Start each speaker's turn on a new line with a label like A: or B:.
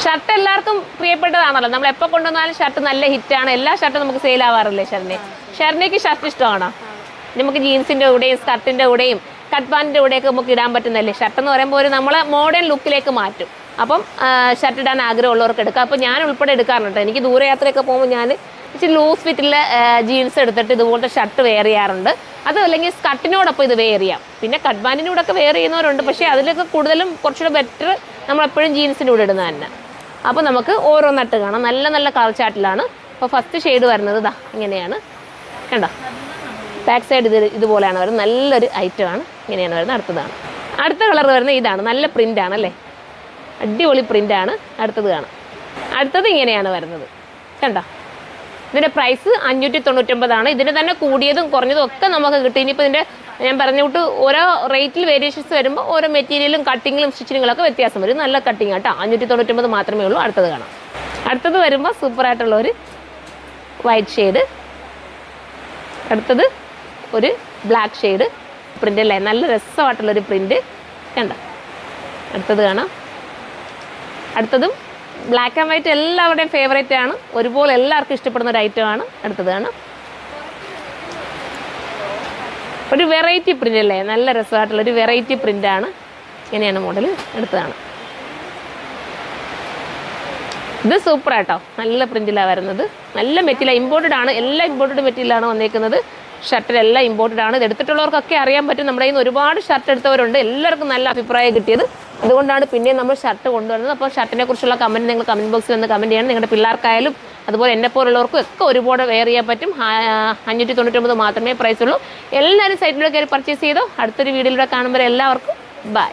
A: Shirt എല്ലാവർക്കും പ്രിയപ്പെട്ടതാണല്ലോ. നമ്മൾ എപ്പോൾ കൊണ്ടുവന്നാലും ഷർട്ട് നല്ല ഹിറ്റാണ്. എല്ലാ ഷർട്ടും നമുക്ക് സെയിൽ ആവാറില്ലേ ഷർണിനെ? ഷർണിക്ക് ഷർട്ട് ഇഷ്ടമാണോ? നമുക്ക് ജീൻസിൻ്റെ കൂടെയും സ്കർട്ടിൻ്റെ കൂടെയും കട്ട് പാൻറ്റിൻ്റെ കൂടെയൊക്കെ നമുക്ക് ഇടാൻ പറ്റുന്നല്ലേ. ഷർട്ട് എന്ന് പറയുമ്പോൾ ഒരു നമ്മളെ മോഡേൺ ലുക്കിലേക്ക് മാറ്റും. അപ്പം ഷർട്ട് ഇടാൻ ആഗ്രഹമുള്ളവർക്ക് എടുക്കാം. അപ്പോൾ ഞാൻ ഉൾപ്പെടെ എടുക്കാറുണ്ട്. എനിക്ക് ദൂരയാത്രയൊക്കെ പോകുമ്പോൾ ഞാൻ ഇച്ചിരി ലൂസ് ഫിറ്റുള്ള ജീൻസ് എടുത്തിട്ട് ഇതുപോലത്തെ ഷർട്ട് വെയർ ചെയ്യാറുണ്ട്. അത് അല്ലെങ്കിൽ സ്കർട്ടിനോടൊപ്പം ഇത് വെയർ ചെയ്യാം. പിന്നെ കട്ട് പാൻറ്റിൻ്റെ കൂടെ ഒക്കെ വെയർ ചെയ്യുന്നവരുണ്ട്. പക്ഷേ അതിലൊക്കെ കൂടുതലും കുറച്ചുകൂടെ ബെറ്റർ നമ്മളെപ്പോഴും ജീൻസിൻ്റെ കൂടെ ഇടുന്നത് തന്നെ. അപ്പോൾ നമുക്ക് ഓരോന്നിട്ട് കാണാം. നല്ല നല്ല കളർ ചാർട്ടിലാണ്. അപ്പോൾ ഫസ്റ്റ് ഷെയ്ഡ് വരുന്നത് ഇതാ ഇങ്ങനെയാണ്, കണ്ടോ? ബാക്ക് സൈഡ് ഇതുപോലെയാണ് വരുന്നത്. നല്ലൊരു ഐറ്റമാണ്. ഇങ്ങനെയാണ് വരുന്നത്. അടുത്ത കളർ വരുന്നത് ഇതാണ്. നല്ല പ്രിൻ്റാണ് അല്ലേ, അടിപൊളി പ്രിൻ്റാണ്. അടുത്തത് കാണാം. അടുത്തത് ഇങ്ങനെയാണ് വരുന്നത്, കണ്ടോ? ഇതിൻ്റെ പ്രൈസ് 599. ഇതിന് തന്നെ കൂടിയതും കുറഞ്ഞതും ഒക്കെ നമുക്ക് കിട്ടും. ഇനിയിപ്പോൾ ഇതിൻ്റെ ഞാൻ പറഞ്ഞ കൂട്ട് ഓരോ റേറ്റിൽ വേരിയേഷൻസ് വരുമ്പോൾ ഓരോ മെറ്റീരിയലും കട്ടിങ്ങിലും സ്റ്റിച്ചിങ്ങിലൊക്കെ വ്യത്യാസം വരും. നല്ല കട്ടിങ് കേട്ടോ. 599 മാത്രമേ ഉള്ളൂ. അടുത്തത് കാണാം. അടുത്തത് വരുമ്പോൾ സൂപ്പറായിട്ടുള്ളൊരു വൈറ്റ് ഷെയ്ഡ്. അടുത്തത് ഒരു ബ്ലാക്ക് ഷെയ്ഡ് പ്രിൻ്റ് അല്ലേ, നല്ല രസമായിട്ടുള്ളൊരു പ്രിൻ്റ്, കണ്ടോ? അടുത്തത് കാണാം. അടുത്തതും ബ്ലാക്ക് ആൻഡ് വൈറ്റ് എല്ലാവരുടെയും ഫേവറേറ്റ് ആണ്. ഒരുപോലെ എല്ലാവർക്കും ഇഷ്ടപ്പെടുന്ന ഒരു ഐറ്റമാണ്. അടുത്തത് കാണാം. ഒരു വെറൈറ്റി പ്രിൻ്റ് അല്ലേ, നല്ല രസമായിട്ടുള്ളൊരു വെറൈറ്റി പ്രിൻ്റാണ്. ഇങ്ങനെയാണ് മോഡൽ. അടുത്തതാണ്. ഇത് സൂപ്പറാട്ടോ, നല്ല പ്രിൻ്റിലാണ് വരുന്നത്. നല്ല മെറ്റീരിയൽ, ഇമ്പോർട്ടഡ് ആണ്. എല്ലാം ഇമ്പോർട്ടഡ് മെറ്റീരിയലാണ് വന്നേക്കുന്നത്. ഷർട്ടിലെല്ലാം ഇമ്പോർട്ടഡ് ആണ്. ഇത് എടുത്തിട്ടുള്ളവർക്കൊക്കെ അറിയാൻ പറ്റും. നമ്മുടെ കയ്യിൽ നിന്ന് ഒരുപാട് ഷർട്ട് എടുത്തവരുണ്ട്. എല്ലാവർക്കും നല്ല അഭിപ്രായം കിട്ടിയത്. അതുകൊണ്ടാണ് പിന്നെയും നമ്മൾ ഷർട്ട് കൊണ്ടുവരുന്നത്. അപ്പോൾ ഷർട്ടിനെ കുറിച്ചുള്ള കമൻറ്റ് നിങ്ങൾ കമൻറ്റ് ബോക്സിൽ വന്ന് കമൻറ്റ് ചെയ്യണം. നിങ്ങളുടെ പിള്ളേർക്കായാലും അതുപോലെ എന്നെപ്പോലുള്ളവർക്കും ഒക്കെ ഒരുപാട് വെയർ ചെയ്യാൻ പറ്റും. 599 മാത്രമേ പ്രൈസ് ഉള്ളൂ. എല്ലാവരും സൈറ്റിലൂടെ കയറി പർച്ചേസ് ചെയ്തോ. അടുത്തൊരു വീഡിയോയിലൂടെ കാണുമ്പോൾ എല്ലാവർക്കും ബൈ.